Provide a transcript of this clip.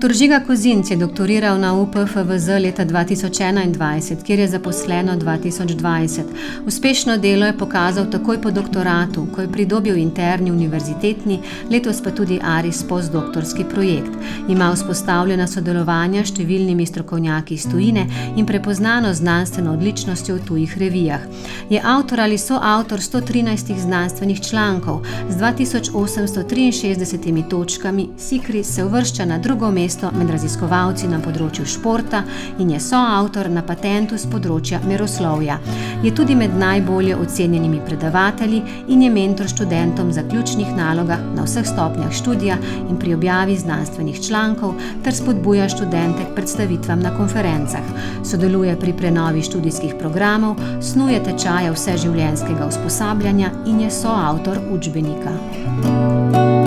Dr. Žiga Kozinc je doktoriral na UPFVZ leta 2021, kjer je zaposleno 2020. Uspešno delo je pokazal takoj po doktoratu, ko je pridobil interni univerzitetni, letos pa tudi ARIS postdoktorski projekt. Ima vzpostavljena sodelovanja s številnimi strokovnjaki iz tujine in prepoznano znanstveno odličnostjo v tujih revijah. Je avtor ali soavtor 113 znanstvenih člankov z 2863 točkami. SIKRI se uvršča na drugo mesto med raziskovalci na področju športa in je soavtor na patentu z področja meroslovja. Je tudi med najbolje ocenjenimi predavatelji in je mentor študentom za ključnih nalogah na vseh stopnjah študija in pri objavi znanstvenih člankov ter spodbuja študente k predstavitvam na konferencah. Sodeluje pri prenovi študijskih programov, snuje tečaje vseživljenjskega usposabljanja in je soavtor učbenika.